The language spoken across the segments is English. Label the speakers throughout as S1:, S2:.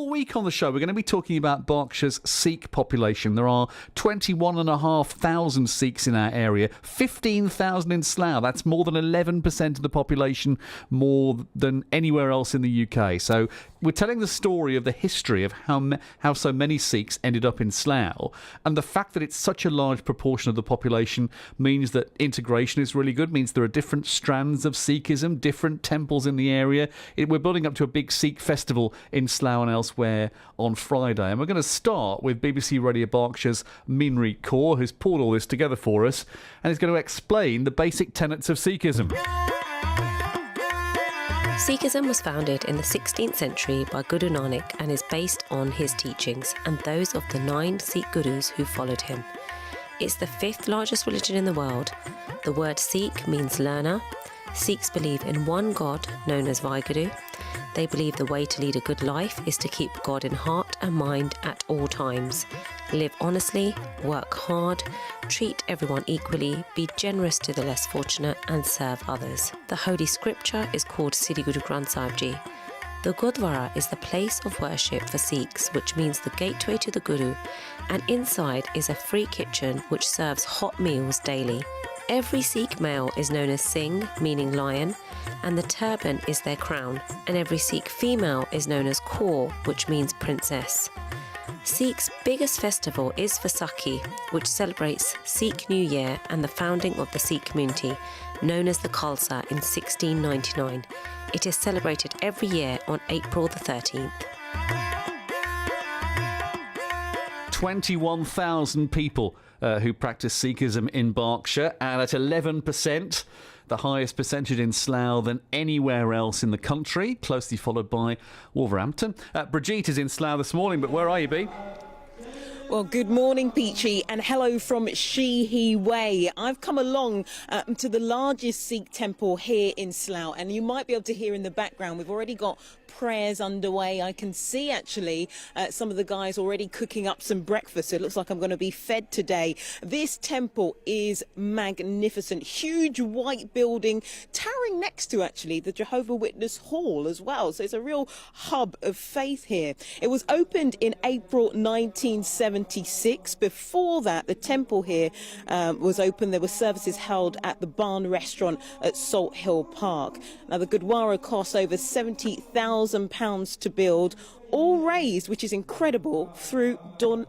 S1: All week on the show, we're going to be talking about Berkshire's Sikh population. There are 21,500 Sikhs in our area, 15,000 in Slough. That's more than 11% of the population, more than anywhere else in the UK. So we're telling the story of the history of how so many Sikhs ended up in Slough, and the fact that it's such a large proportion of the population means that integration is really good, means there are different strands of Sikhism, different temples in the area. We're building up to a big Sikh festival in Slough and elsewhere on Friday, and we're going to start with BBC Radio Berkshire's Ravjot Kaur, who's pulled all this together for us and is going to explain the basic tenets of Sikhism.
S2: Sikhism was founded in the 16th century by Guru Nanak and is based on his teachings and those of the 9 Sikh gurus who followed him. It's the 5th largest religion in the world. The word Sikh means learner. Sikhs believe in one God known as Vaheguru. They believe the way to lead a good life is to keep God in heart and mind at all times. Live honestly, work hard, treat everyone equally, be generous to the less fortunate and serve others. The Holy Scripture is called Sri Guru Granth Sahib Ji. The Gurdwara is the place of worship for Sikhs, which means the gateway to the Guru, and inside is a free kitchen which serves hot meals daily. Every Sikh male is known as Singh, meaning lion, and the turban is their crown, and every Sikh female is known as Kaur, which means princess. Sikhs' biggest festival is Vaisakhi, which celebrates Sikh New Year and the founding of the Sikh community, known as the Khalsa in 1699. It is celebrated every year on April the 13th.
S1: 21,000 people who practice Sikhism in Berkshire, and at 11%, the highest percentage in Slough than anywhere else in the country, closely followed by Wolverhampton. Brigitte is in Slough this morning, but where are you, Bea?
S3: Well, good morning, Peachy, and hello from She Way. I've come along to the largest Sikh temple here in Slough, and you might be able to hear in the background, we've already got prayers underway. I can see actually some of the guys already cooking up some breakfast. So it looks like I'm going to be fed today. This temple is magnificent. Huge white building towering next to actually the Jehovah Witness Hall as well. So it's a real hub of faith here. It was opened in April 1976. Before that, the temple here was open. There were services held at the Barn Restaurant at Salt Hill Park. Now the Gurdwara cost over £70,000 to build, all raised, which is incredible, through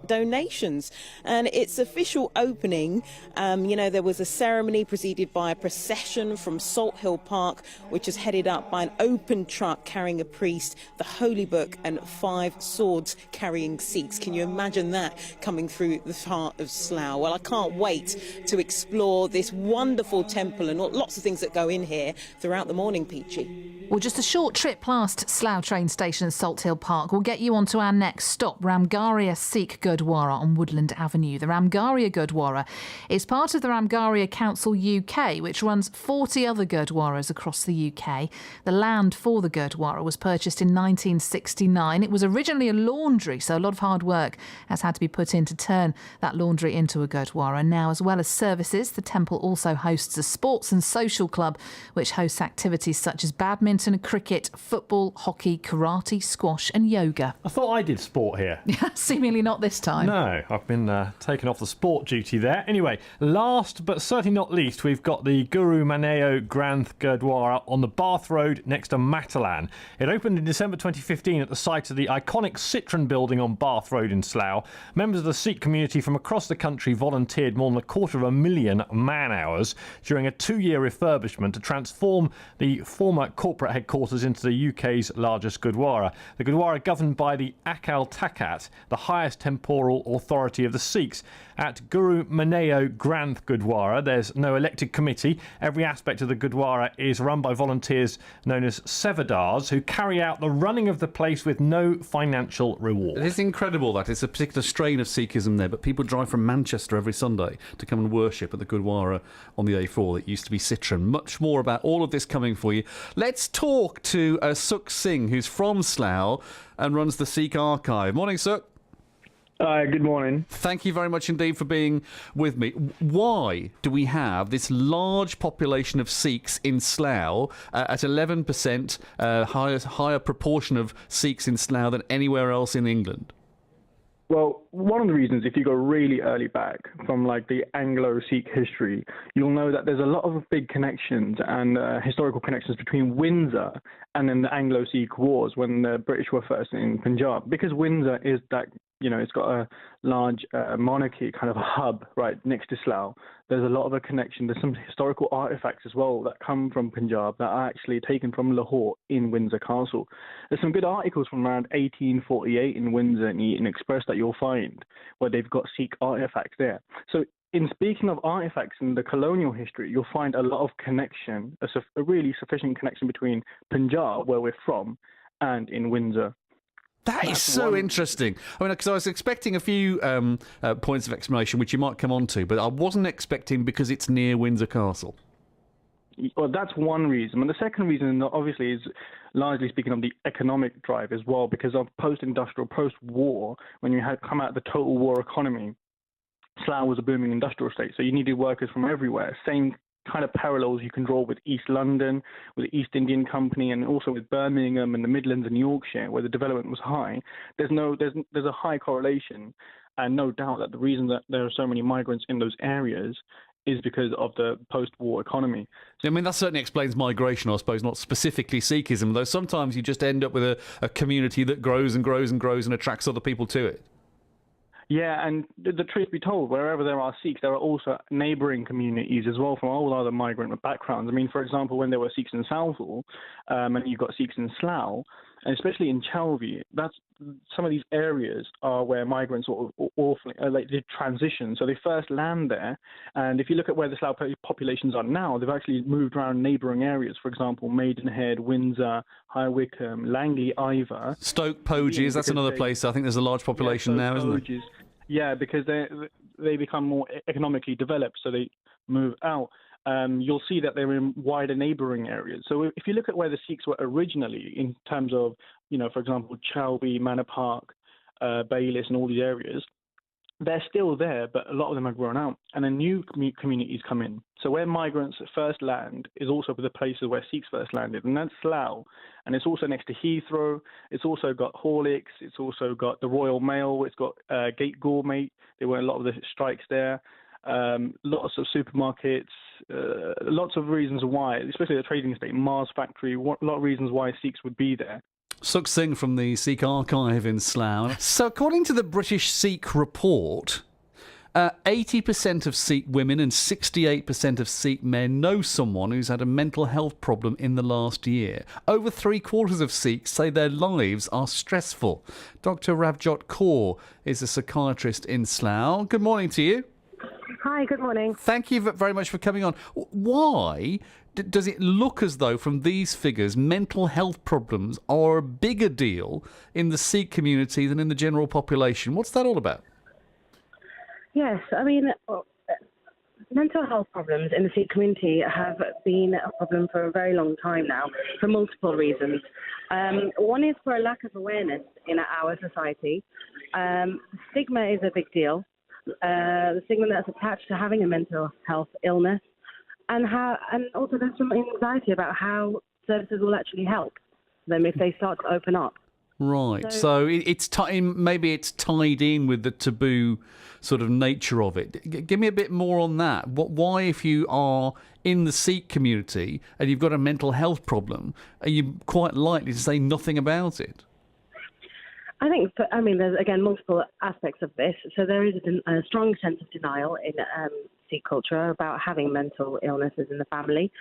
S3: donations. And its official opening, there was a ceremony preceded by a procession from Salt Hill Park, which is headed up by an open truck carrying a priest, the Holy Book, and 5 swords carrying Sikhs. Can you imagine that coming through the heart of Slough? Well, I can't wait to explore this wonderful temple and lots of things that go in here throughout the morning, Peachy.
S4: Well, just a short trip past Slough train station and Salt Hill Park will get you on to our next stop, Ramgarhia Sikh Gurdwara on Woodland Avenue. The Ramgarhia Gurdwara is part of the Ramgarhia Council UK, which runs 40 other Gurdwaras across the UK. The land for the Gurdwara was purchased in 1969. It was originally a laundry, so a lot of hard work has had to be put in to turn that laundry into a Gurdwara. Now, as well as services, the temple also hosts a sports and social club, which hosts activities such as badminton, cricket, football, hockey, karate, squash and yoga.
S5: I thought I did sport here.
S4: Seemingly not this time.
S5: No, I've been taken off the sport duty there. Anyway, last but certainly not least, we've got the Guru Maneo Granth Gurdwara on the Bath Road next to Matalan. It opened in December 2015 at the site of the iconic Citroen building on Bath Road in Slough. Members of the Sikh community from across the country volunteered more than 250,000 man-hours during a 2-year refurbishment to transform the former corporate headquarters into the UK's largest Gurdwara. The Gurdwara governed by the Akal Takat, the highest temporal authority of the Sikhs. At Guru Maneo Granth Gurdwara, there's no elected committee. Every aspect of the Gurdwara is run by volunteers known as Sevadars, who carry out the running of the place with no financial reward.
S1: It's incredible that it's a particular strain of Sikhism there, but people drive from Manchester every Sunday to come and worship at the Gurdwara on the A4 that used to be Citroen. Much more about all of this coming for you. Let's talk to Sukh Singh, who's from Slough and runs the Sikh Archive. Morning, Sukh.
S6: Good morning.
S1: Thank you very much indeed for being with me. Why do we have this large population of Sikhs in Slough at 11%, higher proportion of Sikhs in Slough than anywhere else in England?
S6: Well, one of the reasons, if you go really early back from like the Anglo-Sikh history, you'll know that there's a lot of big connections and historical connections between Windsor and then the Anglo-Sikh wars when the British were first in Punjab. Because Windsor is that, it's got a large monarchy, kind of a hub right next to Slough. There's a lot of a connection. There's some historical artifacts as well that come from Punjab that are actually taken from Lahore in Windsor Castle. There's some good articles from around 1848 in Windsor and Eton Express that you'll find where they've got Sikh artifacts there. So in speaking of artifacts in the colonial history, you'll find a lot of connection, a really sufficient connection between Punjab, where we're from, and in Windsor.
S1: That is so interesting. I mean, because I was expecting a few points of explanation, which you might come on to, but I wasn't expecting because it's near Windsor Castle.
S6: Well, that's one reason. And the second reason, obviously, is largely speaking of the economic drive as well, because of post-industrial, post-war, when you had come out of the total war economy, Slough was a booming industrial state, so you needed workers from everywhere. Same kind of parallels you can draw with East London, with the East Indian Company, and also with Birmingham and the Midlands and Yorkshire, where the development was high. There's a high correlation, and no doubt that the reason that there are so many migrants in those areas is because of the post-war economy.
S1: I mean, that certainly explains migration, I suppose, not specifically Sikhism, though sometimes you just end up with a community that grows and grows and grows and attracts other people to it.
S6: Yeah, and the truth be told, wherever there are Sikhs, there are also neighbouring communities as well from all other migrant backgrounds. I mean, for example, when there were Sikhs in Southall, and you've got Sikhs in Slough, and especially in Chelvey, some of these areas are where migrants sort of did transition. So they first land there, and if you look at where the Slough populations are now, they've actually moved around neighbouring areas. For example, Maidenhead, Windsor, High Wycombe, Langley, Ivor.
S1: Stoke Poges, that's another place. I think there's a large population now, isn't there?
S6: Yeah, because they become more economically developed, so they move out. You'll see that they're in wider neighbouring areas. So if you look at where the Sikhs were originally, in terms of, for example, Chelvey, Manor Park, Baylis, and all these areas, they're still there, but a lot of them have grown out, and then new communities come in. So where migrants first land is also the places where Sikhs first landed, and that's Slough. And it's also next to Heathrow. It's also got Horlicks. It's also got the Royal Mail. It's got Gate Gourmet. There were a lot of the strikes there. Lots of supermarkets. Lots of reasons why, especially the trading estate, Mars Factory. A lot of reasons why Sikhs would be there.
S1: Sukh Singh from the Sikh Archive in Slough. So according to the British Sikh report, 80% of Sikh women and 68% of Sikh men know someone who's had a mental health problem in the last year. Over 3/4 of Sikhs say their lives are stressful. Dr. Ravjot Kaur is a psychiatrist in Slough. Good morning to you.
S7: Hi, good morning.
S1: Thank you very much for coming on. Why does it look as though from these figures mental health problems are a bigger deal in the Sikh community than in the general population? What's that all about?
S7: Yes, I mean, mental health problems in the Sikh community have been a problem for a very long time now, for multiple reasons. One is for a lack of awareness in our society. Stigma is a big deal. The stigma that's attached to having a mental health illness, and also there's some anxiety about how services will actually help them if they start to open up.
S1: Right, so maybe it's tied in with the taboo sort of nature of it. Give me a bit more on that. Why, if you are in the Sikh community and you've got a mental health problem, are you quite likely to say nothing about it?
S7: I think, there's, again, multiple aspects of this. So there is a strong sense of denial in Sikh culture about having mental illnesses in the family.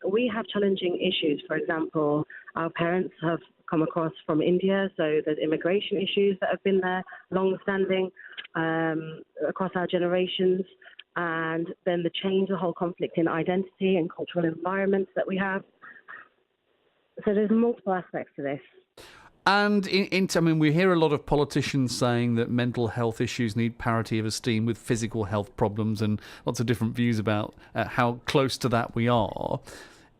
S7: We have challenging issues. For example, our parents have come across from India, so there's immigration issues that have been there long-standing across our generations. And then the whole conflict in identity and cultural environments that we have. So there's multiple aspects to this.
S1: And we hear a lot of politicians saying that mental health issues need parity of esteem with physical health problems, and lots of different views about how close to that we are.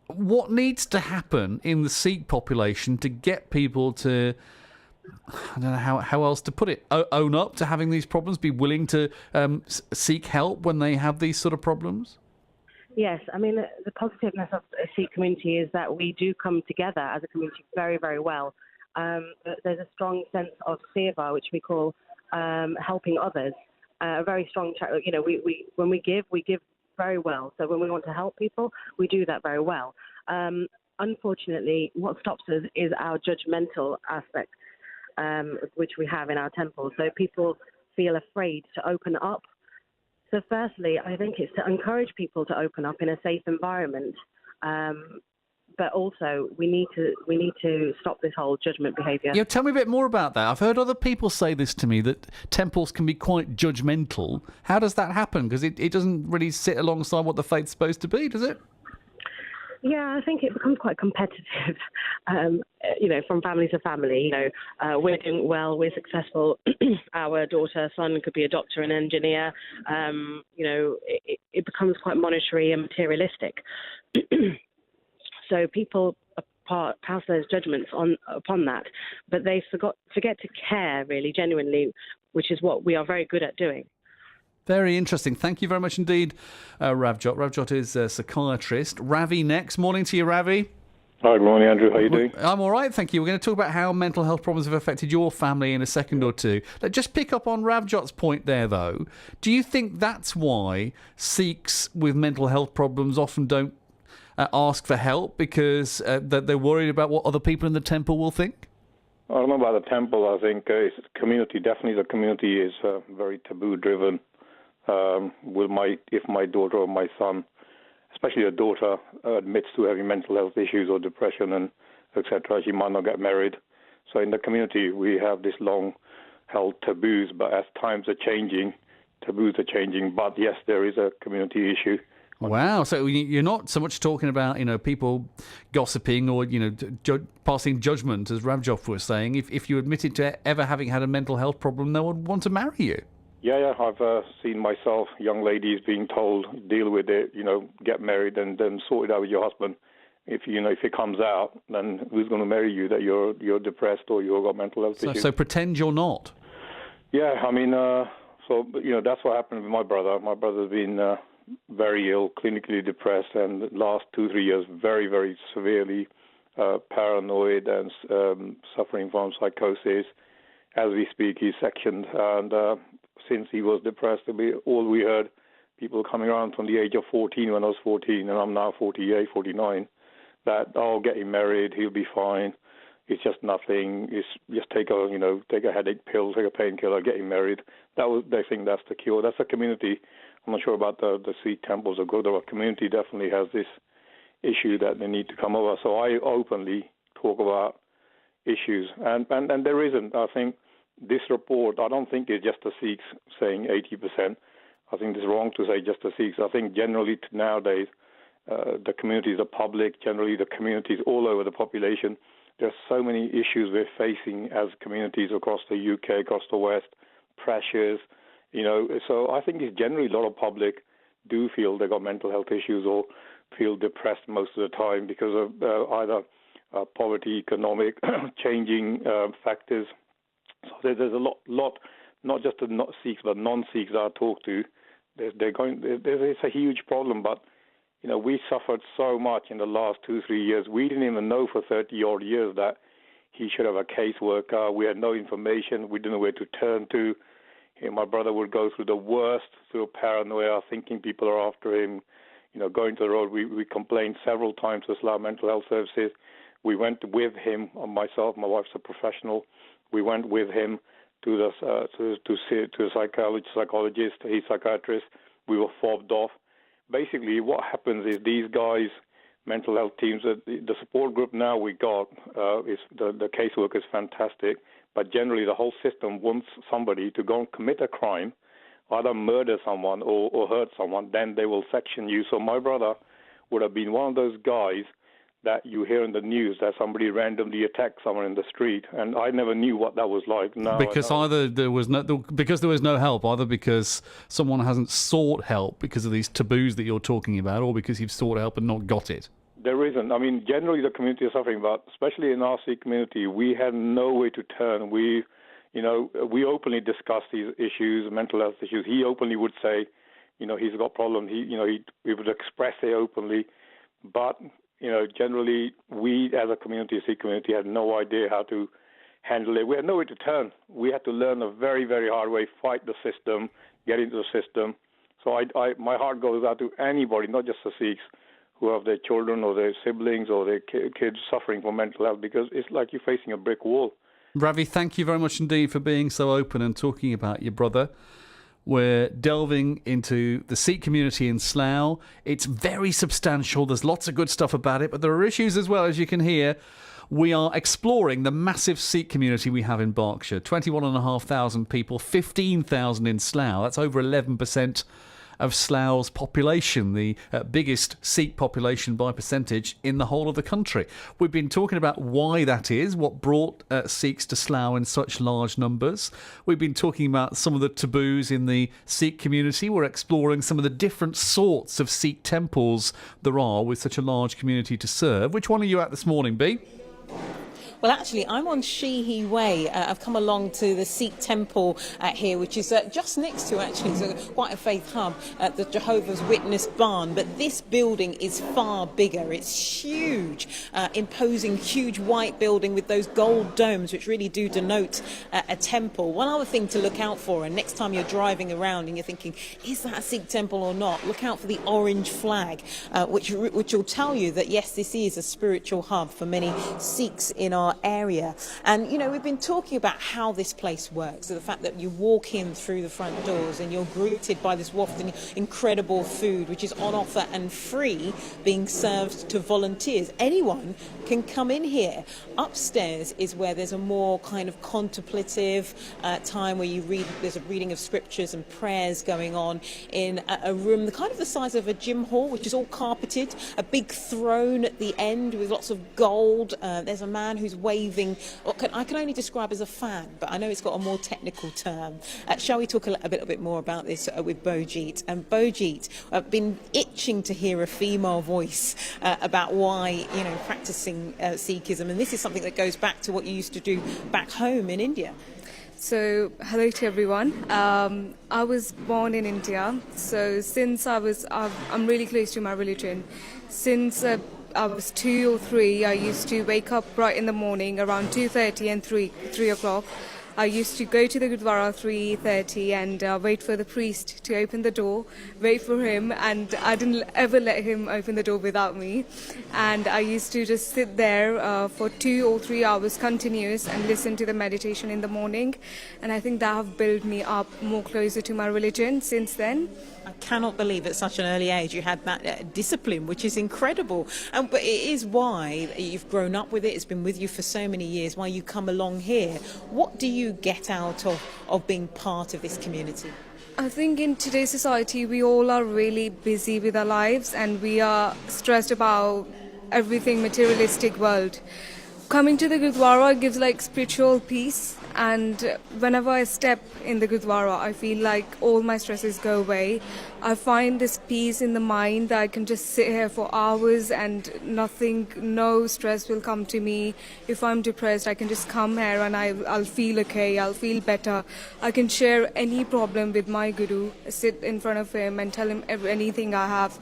S1: What needs to happen in the Sikh population to get people to I don't know how else to put it. Own up to having these problems, be willing to seek help when they have these sort of problems?
S7: Yes, I mean, the positiveness of the Sikh community is that we do come together as a community very, very well. There's a strong sense of seva, which we call helping others. A very strong, when we give very well. So when we want to help people, we do that very well. Unfortunately, what stops us is our judgmental aspect, which we have in our temple. So people feel afraid to open up. So firstly, I think it's to encourage people to open up in a safe environment. But also, we need to stop this whole judgment behaviour.
S1: Yeah, tell me a bit more about that. I've heard other people say this to me, that temples can be quite judgmental. How does that happen? Because it doesn't really sit alongside what the faith's supposed to be, does it?
S7: Yeah, I think it becomes quite competitive, from family to family. We're doing well, we're successful. Our daughter, son could be a doctor and engineer. It becomes quite monetary and materialistic. So people pass those judgments upon that, but they forget to care really, genuinely, which is what we are very good at doing.
S1: Very interesting. Thank you very much indeed, Ravjot. Ravjot is a psychiatrist. Ravi next. Morning to you, Ravi.
S8: Hi, good morning, Andrew. How are you doing?
S1: I'm all right, thank you. We're going to talk about how mental health problems have affected your family in a second or two. Just pick up on Ravjot's point there, though. Do you think that's why Sikhs with mental health problems often don't ask for help, because they're worried about what other people in the temple will think?
S8: I don't know about the temple. I think it's community. Definitely the community is very taboo-driven. If my daughter or my son, especially a daughter, admits to having mental health issues or depression and etc., she might not get married. So in the community, we have this long-held taboos, but as times are changing, taboos are changing. But yes, there is a community issue.
S1: Wow, so you're not so much talking about, people gossiping or, passing judgment, as Ravjot was saying. If you admitted to ever having had a mental health problem, no one would want to marry you.
S8: Yeah, I've seen myself, young ladies being told, deal with it, get married and then sort it out with your husband. If it comes out, then who's going to marry you, that you're depressed or you've got mental health issues?
S1: So pretend you're not.
S8: Yeah, I mean, that's what happened with my brother. My brother's been very ill, clinically depressed, and the last 2-3 years very, very severely paranoid and suffering from psychosis. As we speak, he's sectioned, and since he was depressed, all we heard, people coming around from the age of 14 when I was 14, and I'm now 48, 49, that, get him married, he'll be fine. It's just nothing. It's just take a headache pill, take a painkiller, get him married. They think that's the cure. That's a community. I'm not sure about the Sikh temples or Gurdwara. Community definitely has this issue that they need to come over. So I openly talk about issues, and there isn't. I think this report, I don't think it's just the Sikhs saying 80%. I think it's wrong to say just the Sikhs. I think generally nowadays the communities are public, generally the communities all over the population. There's so many issues we're facing as communities across the UK, across the West, pressures, So I think it's generally a lot of public do feel they got mental health issues or feel depressed most of the time because of either poverty, economic, changing factors. So there's a lot, not just the Sikhs, but non-Sikhs that I talk to. There's a huge problem, but we suffered so much in the last 2-3 years. We didn't even know for 30-odd years that he should have a caseworker. We had no information. We didn't know where to turn to. My brother would go through the worst, through paranoia, thinking people are after him, going to the road. We complained several times to Slough Mental Health Services. We went with him, myself, my wife's a professional. We went with him to the psychologist, he's a psychiatrist. We were fobbed off. Basically, what happens is these guys, mental health teams, the support group now we got, is the casework is fantastic, but generally the whole system wants somebody to go and commit a crime, either murder someone or hurt someone, then they will section you. So my brother would have been one of those guys that you hear in the news that somebody randomly attacked someone in the street, and I never knew what that was like. Now
S1: because either there was no help, either because someone hasn't sought help because of these taboos that you're talking about, or because you've sought help and not got it.
S8: there isn't. I mean, generally the community is suffering, but especially in our Sikh community, we had no way to turn. We openly discuss these issues, mental health issues. He openly would say, he's got problems. He would express it openly, but generally we as a community, Sikh community, had no idea how to handle it. We had no way to turn. We had to learn a very, very hard way, fight the system, get into the system. So my heart goes out to anybody, not just the Sikhs, who have their children or their siblings or their kids suffering from mental health, because it's like you're facing a brick wall.
S1: Ravi, thank you very much indeed for being so open and talking about your brother. We're delving into the Sikh community in Slough. It's very substantial. There's lots of good stuff about it, but there are issues as well, as you can hear. We are exploring the massive Sikh community we have in Berkshire. 21,500 people, 15,000 in Slough. That's over 11% of Slough's population, the biggest Sikh population by percentage in the whole of the country. We've been talking about why that is, what brought Sikhs to Slough in such large numbers. We've been talking about some of the taboos in the Sikh community. We're exploring some of the different sorts of Sikh temples there are with such a large community to serve. Which one are you at this morning, B?
S3: Well, actually, I'm on Sheehy Way. I've come along to the Sikh temple here, which is just next to, actually, it's quite a faith hub, the Jehovah's Witness barn. But this building is far bigger. It's huge, imposing, huge white building with those gold domes, which really do denote a temple. One other thing to look out for, and next time you're driving around and you're thinking, is that a Sikh temple or not? Look out for the orange flag, which will tell you that, yes, this is a spiritual hub for many Sikhs in our area. And we've been talking about how this place works, so the fact that you walk in through the front doors and you're greeted by this wafting incredible food which is on offer and free, being served to volunteers. Anyone can come in here. Upstairs is where there's a more kind of contemplative time where you read, there's a reading of scriptures and prayers going on in a room the kind of the size of a gym hall, which is all carpeted, a big throne at the end with lots of gold. There's a man who's waving what I can only describe as a fan, but I know it's got a more technical term. Shall we talk a little bit more about this with Bojit? And Bojit, I've been itching to hear a female voice about why, practicing Sikhism, and this is something that goes back to what you used to do back home in India.
S9: So, hello to everyone. I was born in India, so since I'm really close to my religion. Since I was 2 or 3, I used to wake up right in the morning around 2:30 and 3 o'clock. I used to go to the Gurdwara 3:30 and wait for the priest to open the door, wait for him, and I didn't ever let him open the door without me. And I used to just sit there for 2 or 3 hours continuous and listen to the meditation in the morning. And I think that have built me up more closer to my religion since then.
S3: I cannot believe at such an early age you had that discipline, which is incredible. But it is why you've grown up with it. It's been with you for so many years, why you come along here. What do you get out of being part of this community?
S9: I think in today's society, we all are really busy with our lives and we are stressed about everything materialistic world. Coming to the Gurdwara gives like spiritual peace, and whenever I step in the Gurdwara, I feel like all my stresses go away. I find this peace in the mind that I can just sit here for hours and no stress will come to me. If I'm depressed, I can just come here and I'll feel okay, I'll feel better. I can share any problem with my Guru, sit in front of him and tell him anything I have.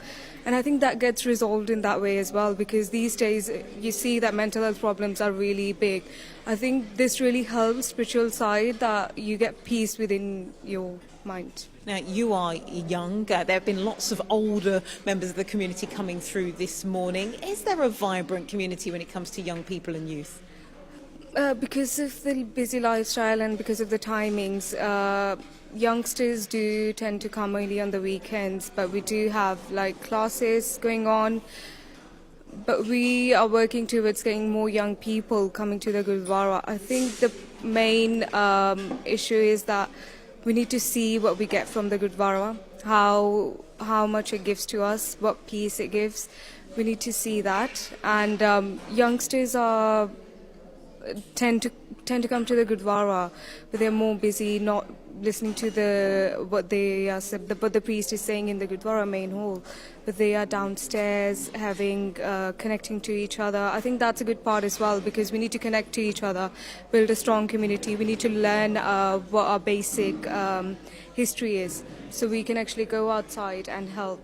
S9: And I think that gets resolved in that way as well, because these days you see that mental health problems are really big. I think this really helps spiritual side, that you get peace within your mind.
S3: Now, you are young. There have been lots of older members of the community coming through this morning. Is there a vibrant community when it comes to young people and youth?
S9: Because of the busy lifestyle and because of the timings, youngsters do tend to come only on the weekends, but we do have like classes going on. But we are working towards getting more young people coming to the Gurdwara. I think the main issue is that we need to see what we get from the Gurdwara, how much it gives to us, what peace it gives. We need to see that. And youngsters tend to come to the Gurdwara, but they're more busy, not listening to what the priest is saying in the Gurdwara main hall, but they are downstairs having connecting to each other. I think that's a good part as well, because we need to connect to each other, build a strong community. We need to learn what our basic history is, so we can actually go outside and help.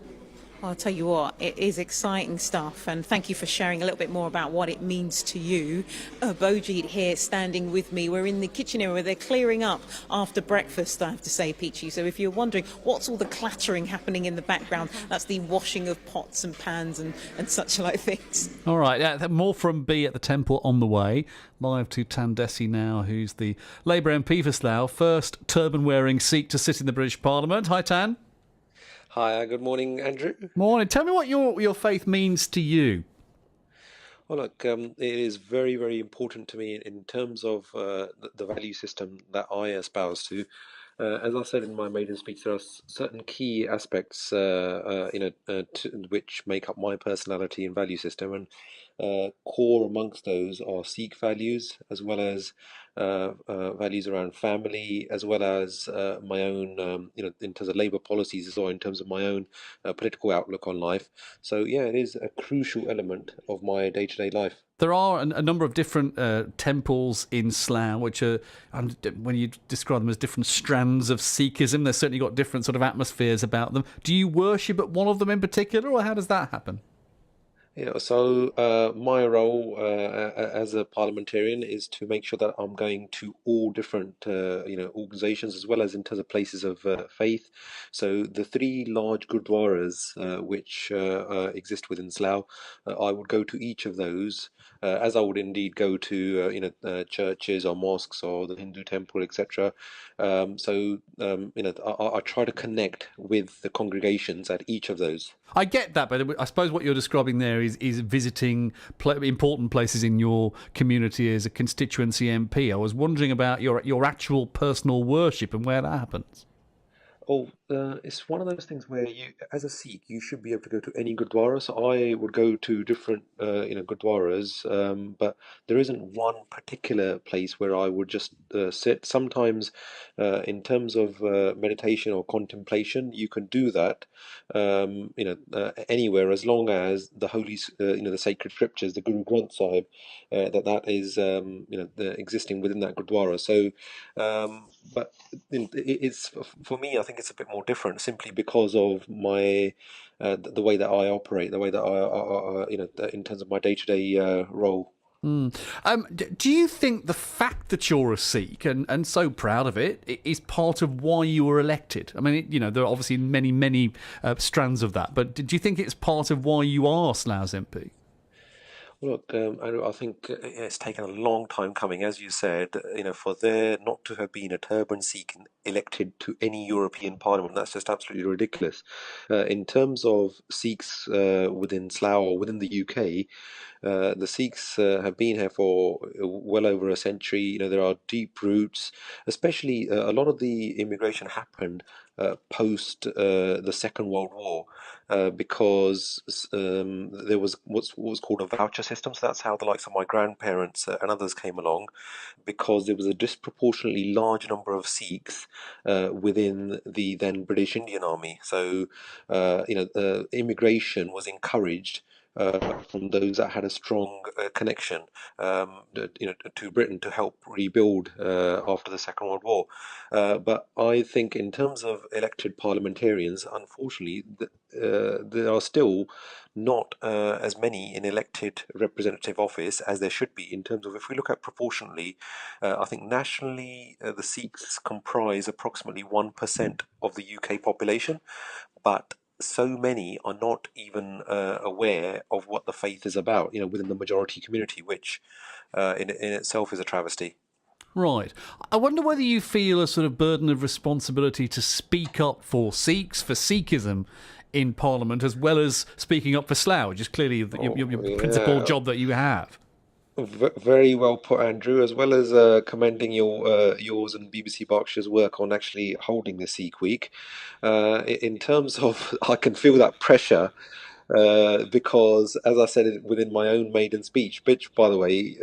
S3: I'll tell you what, it is exciting stuff, and thank you for sharing a little bit more about what it means to you. Bojit here standing with me. We're in the kitchen area where they're clearing up after breakfast, I have to say, Peachy. So if you're wondering what's all the clattering happening in the background, that's the washing of pots and pans and such like things.
S1: All right, yeah, more from B at the Temple on the way. Live to Tan Dhesi now, who's the Labour MP for Slough, first turban-wearing Sikh to sit in the British Parliament. Hi, Tan.
S10: Hi, good morning, Andrew.
S1: Morning. Tell me what your faith means to you.
S10: Well, look, it is very, very important to me in terms of the value system that I espouse to. As I said in my maiden speech, there are certain key aspects, which make up my personality and value system, and core amongst those are Sikh values, as well as values around family, as well as my own, in terms of Labour policies, or in terms of my own political outlook on life. So, yeah, it is a crucial element of my day-to-day life.
S1: There are a number of different temples in Slough, which are, when you describe them as different strands of Sikhism, they've certainly got different sort of atmospheres about them. Do you worship at one of them in particular, or how does that happen?
S10: So my role as a parliamentarian is to make sure that I'm going to all different, organisations, as well as in terms of places of faith. So the three large gurdwaras which exist within Slough, I would go to each of those, as I would indeed go to churches or mosques or the Hindu temple, etc. I try to connect with the congregations at each of those.
S1: I get that, but I suppose what you're describing there is visiting important places in your community as a constituency MP. I was wondering about your actual personal worship and where that happens.
S10: It's one of those things where you, as a Sikh, you should be able to go to any gurdwara. So I would go to different, gurdwaras, but there isn't one particular place where I would just sit. Sometimes, in terms of meditation or contemplation, you can do that, anywhere, as long as the holy, the sacred scriptures, the Guru Granth Sahib, that is, existing within that gurdwara. So, but it's, for me, I think it's a bit more different, simply because of my the way that I operate, the way that I in terms of my day-to-day role.
S1: Do you think the fact that you're a Sikh and so proud of it is part of why you were elected? I mean, there are obviously many strands of that, but do you think it's part of why you are Slough's MP?
S10: Look, I think it's taken a long time coming, as you said, for there not to have been a turban Sikh elected to any European Parliament. That's just absolutely ridiculous. In terms of Sikhs within Slough or within the UK, the Sikhs have been here for well over a century. There are deep roots, especially a lot of the immigration happened post the Second World War, because there was what was called a voucher system. So that's how the likes of my grandparents and others came along, because there was a disproportionately large number of Sikhs within the then British Indian Army. So, immigration was encouraged from those that had a strong connection, to Britain to help rebuild after the Second World War. But I think, in terms of elected parliamentarians, unfortunately, there are still not as many in elected representative office as there should be. In terms of, if we look at proportionally, I think nationally the Sikhs comprise approximately 1% of the UK population, but so many are not even aware of what the faith is about, within the majority community, which in itself is a travesty.
S1: Right. I wonder whether you feel a sort of burden of responsibility to speak up for Sikhs, for Sikhism in Parliament, as well as speaking up for Slough, which is clearly your principal job that you have.
S10: Very well put, Andrew, as well as commending yours and BBC Berkshire's work on actually holding the Sikh Week. In terms of, I can feel that pressure because, as I said within my own maiden speech, which, by the way,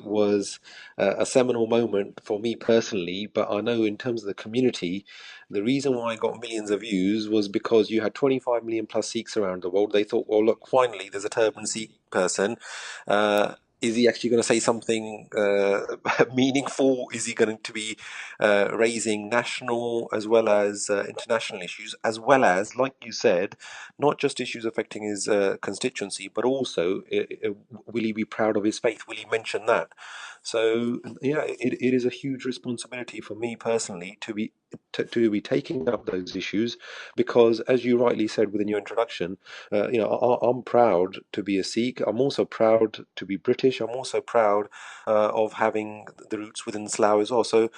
S10: was a seminal moment for me personally, but I know in terms of the community, the reason why I got millions of views was because you had 25 million plus Sikhs around the world. They thought, well, look, finally, there's a turban Sikh person. Is he actually going to say something meaningful? Is he going to be raising national as well as international issues, as well as, like you said, not just issues affecting his constituency, but also will he be proud of his faith? Will he mention that? So yeah, it is a huge responsibility for me personally to be taking up those issues, because, as you rightly said within your introduction, I'm proud to be a Sikh. I'm also proud to be British. I'm also proud of having the roots within Slough as well. So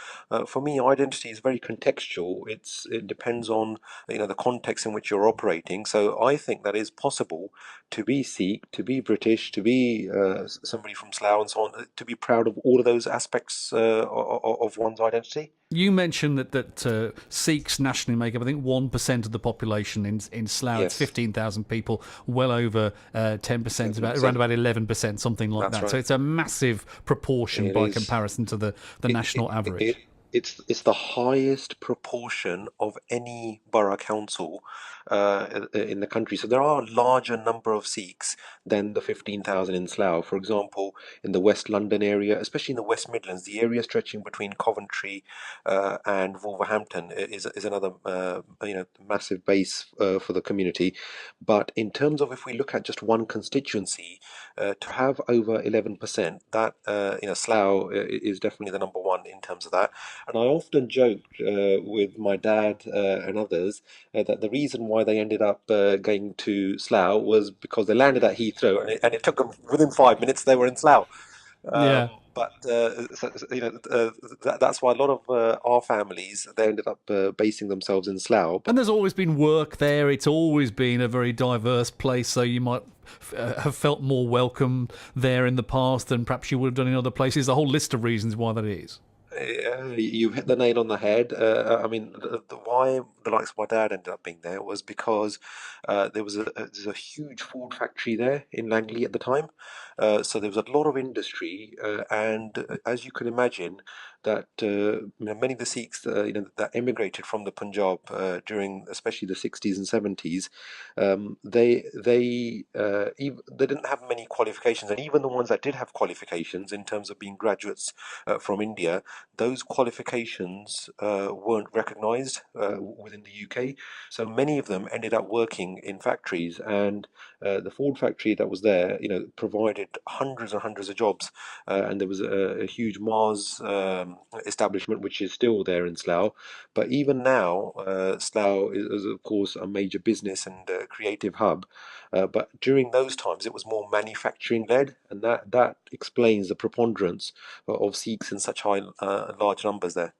S10: for me, identity is very contextual. It depends on the context in which you're operating. So I think that is possible to be Sikh, to be British, to be somebody from Slough and so on, to be proud of all of those aspects of one's identity.
S1: You mentioned that Sikhs nationally make up, I think, 1% of the population in Slough.
S10: Yes.
S1: It's 15,000 people, well over 10%, around about 11%, something like that.
S10: Right.
S1: So it's a massive proportion by comparison to the national average.
S10: It's the highest proportion of any borough council in the country. So there are a larger number of Sikhs than the 15,000 in Slough. For example, in the West London area, especially in the West Midlands, the area stretching between Coventry and Wolverhampton is another massive base for the community. But in terms of, if we look at just one constituency, to have over 11%, that Slough is definitely the number one in terms of that. And I often joked with my dad and others that the reason why they ended up going to Slough was because they landed at Heathrow, and it took them, within 5 minutes they were in Slough.
S1: Yeah.
S10: But that's why a lot of our families, they ended up basing themselves in Slough.
S1: And there's always been work there. It's always been a very diverse place, so you might have felt more welcome there in the past than perhaps you would have done in other places. A whole list of reasons why that is.
S10: You've hit the nail on the head. I mean, why the likes of my dad ended up being there was because there's a huge Ford factory there in Langley at the time. So there was a lot of industry, and as you can imagine, that many of the Sikhs that emigrated from the Punjab during especially the 60s and 70s, they didn't have many qualifications, and even the ones that did have qualifications in terms of being graduates from India, those qualifications weren't recognised within the UK. So many of them ended up working in factories, and the Ford factory that was there, provided hundreds and hundreds of jobs, and there was a huge Mars establishment which is still there in Slough. But even now, Slough is of course a major business and creative hub. But during those times, it was more manufacturing led, and that explains the preponderance of Sikhs in such large numbers there.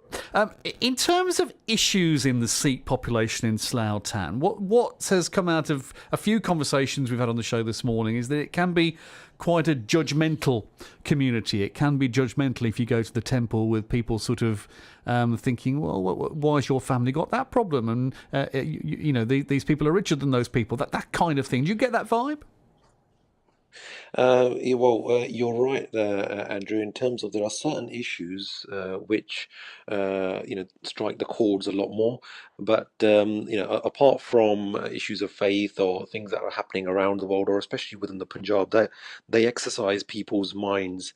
S1: In terms of issues in the Sikh population in Slough Town, what has come out of a few conversations we've had on the show this morning is that it can be quite a judgmental community. It can be judgmental if you go to the temple with people sort of thinking, well, why has your family got that problem? And, these people are richer than those people. That kind of thing. Do you get that vibe?
S10: You're right there, Andrew, in terms of there are certain issues which strike the chords a lot more. But apart from issues of faith or things that are happening around the world, or especially within the Punjab, they exercise people's minds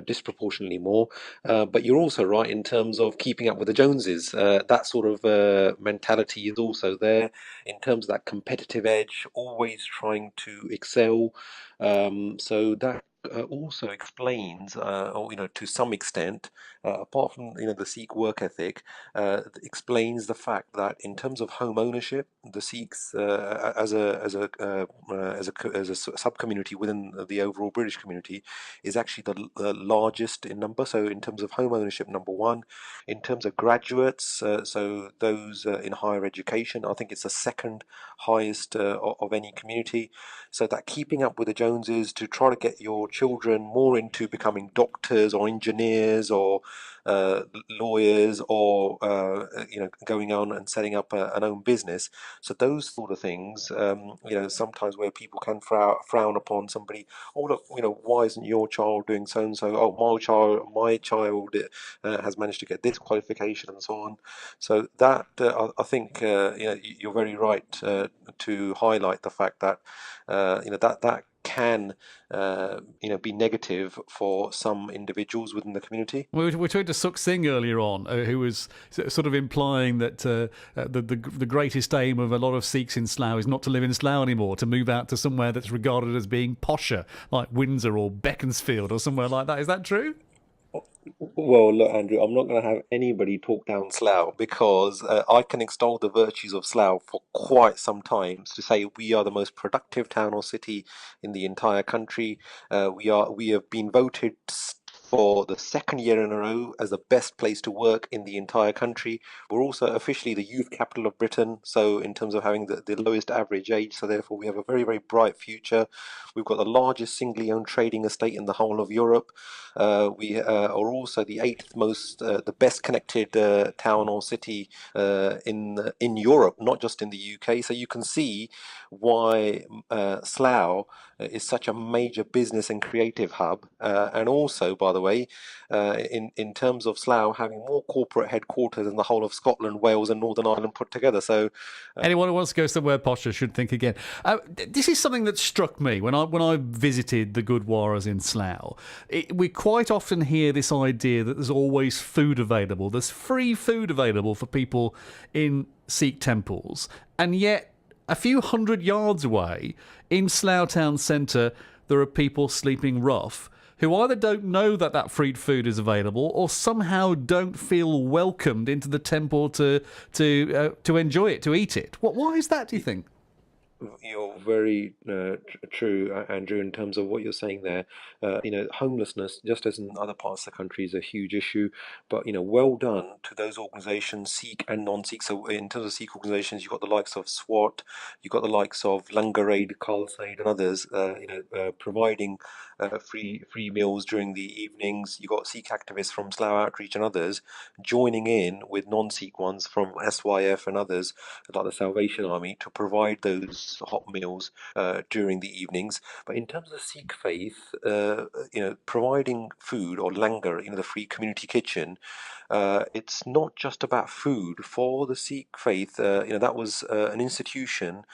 S10: disproportionately more. But you're also right in terms of keeping up with the Joneses. That sort of mentality is also there in terms of that competitive edge, always trying to excel. So that also explains, to some extent, apart from the Sikh work ethic, explains the fact that in terms of home ownership, the Sikhs as a sub community within the overall British community is actually the largest in number. So in terms of home ownership, number one. In terms of graduates, so those in higher education, I think it's the second highest of any community. So that keeping up with the Joneses to try to get your children more into becoming doctors or engineers or lawyers or going on and setting up an own business. So those sort of things, sometimes where people can frown upon somebody. Oh look, why isn't your child doing so and so? Oh, my child has managed to get this qualification and so on. So that I think you're very right to highlight the fact that that can be negative for some individuals within the community.
S1: We were talking to Sukh Singh earlier on, who was sort of implying that the greatest aim of a lot of Sikhs in Slough is not to live in Slough anymore, to move out to somewhere that's regarded as being posher, like Windsor or Beaconsfield or somewhere like that. Is that true?
S10: Well, look, Andrew, I'm not going to have anybody talk down Slough because I can extol the virtues of Slough for quite some time. To say we are the most productive town or city in the entire country. We have been voted for the second year in a row as the best place to work in the entire country. We're also officially the youth capital of Britain, so in terms of having the lowest average age, so therefore we have a very, very bright future. We've got the largest singly owned trading estate in the whole of Europe. We are also the eighth most, the best connected town or city in Europe, not just in the UK. So you can see why Slough is such a major business and creative hub, and also, by the way, in terms of Slough having more corporate headquarters than the whole of Scotland, Wales, and Northern Ireland put together. So
S1: anyone who wants to go somewhere posher should think again. This is something that struck me when I visited the Gurdwaras in Slough. We quite often hear this idea that there's always food available. There's free food available for people in Sikh temples, and yet a few hundred yards away in Slough town centre, there are people sleeping rough who either don't know that free food is available or somehow don't feel welcomed into the temple to enjoy it, to eat it. Why is that, do you think?
S10: You're very true, Andrew, in terms of what you're saying there. Homelessness, just as in other parts of the country, is a huge issue. But, well done to those organisations, Sikh and non-Sikh. So in terms of Sikh organisations, you've got the likes of SWAT, you've got the likes of Langar Aid, Khalsa Aid and others, providing free meals during the evenings. You've got Sikh activists from Slough Outreach and others joining in with non-Sikh ones from SYF and others, like the Salvation Army, to provide those hot meals during the evenings. But in terms of the Sikh faith, providing food or langar, the free community kitchen, it's not just about food. For the Sikh faith, that was an institution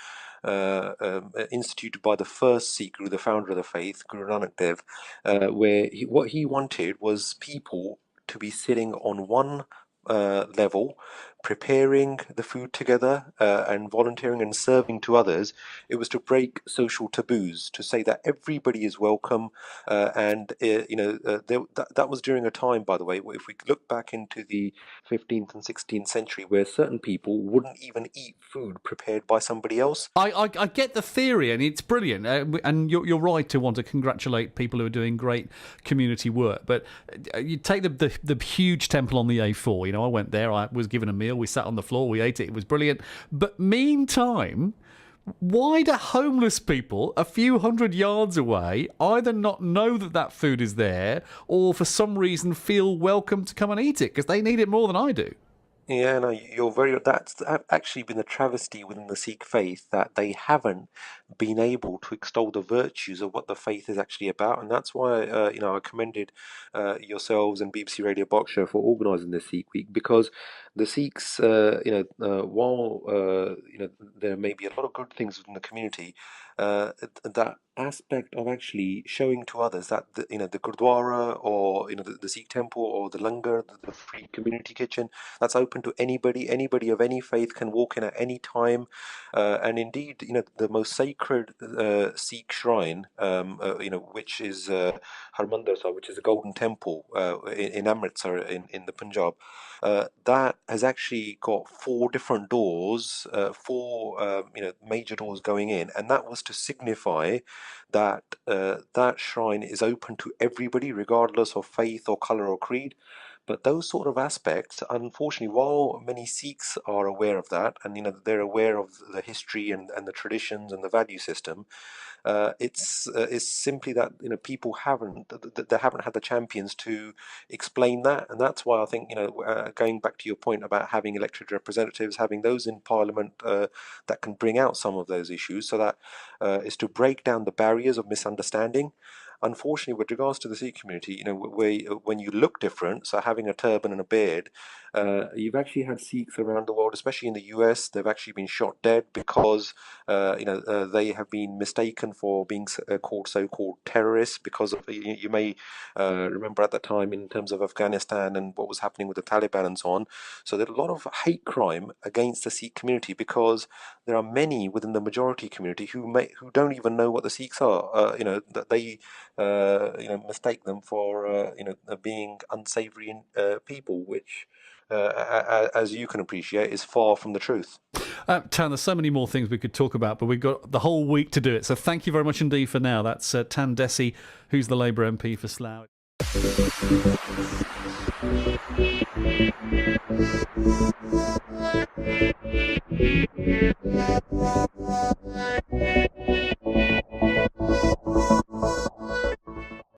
S10: instituted by the first Sikh Guru, the founder of the faith, Guru Nanak Dev, where what he wanted was people to be sitting on one level, preparing the food together and volunteering and serving to others. It was to break social taboos, to say that everybody is welcome, that was during a time, by the way, where if we look back into the 15th and 16th century, where certain people wouldn't even eat food prepared by somebody else.
S1: I get the theory, and it's brilliant, and you're right to want to congratulate people who are doing great community work, but you take the huge temple on the A4. I went there, I was given a meal, we sat on the floor, we ate it was brilliant. But meantime, why do homeless people a few hundred yards away either not know that food is there or for some reason feel welcome to come and eat it because they need it more than I do?
S10: Yeah, no, that's actually been a travesty within the Sikh faith, that they haven't been able to extol the virtues of what the faith is actually about. And that's why, I commended yourselves and BBC Radio Berkshire for organising this Sikh Week, because the Sikhs, while, there may be a lot of good things within the community, that aspect of actually showing to others that the Gurdwara or the Sikh temple or the langar, the free community kitchen, that's open to anybody of any faith can walk in at any time, and indeed the most sacred Sikh shrine, which is Harmandir Sahib, which is the Golden Temple in Amritsar in the Punjab, that has actually got 4 different doors, 4 major doors going in, and that was to signify that that shrine is open to everybody, regardless of faith or colour or creed. But those sort of aspects, unfortunately, while many Sikhs are aware of that, and they're aware of the history and the traditions and the value system, it's simply that people haven't had the champions to explain that, and that's why I think going back to your point about having elected representatives, having those in Parliament that can bring out some of those issues, so that is to break down the barriers of misunderstanding. Unfortunately, with regards to the Sikh community, when you look different, so having a turban and a beard, you've actually had Sikhs around the world, especially in the US, they've actually been shot dead because they have been mistaken for being called so-called terrorists because of, you may remember at that time in terms of Afghanistan and what was happening with the Taliban and so on. So there's a lot of hate crime against the Sikh community because there are many within the majority community who don't even know what the Sikhs are. That they mistake them for being unsavory people, which, as you can appreciate, is far from the truth.
S1: Tan, there's so many more things we could talk about, but we've got the whole week to do it. So thank you very much indeed for now. That's Tan Dhesi, who's the Labour MP for Slough.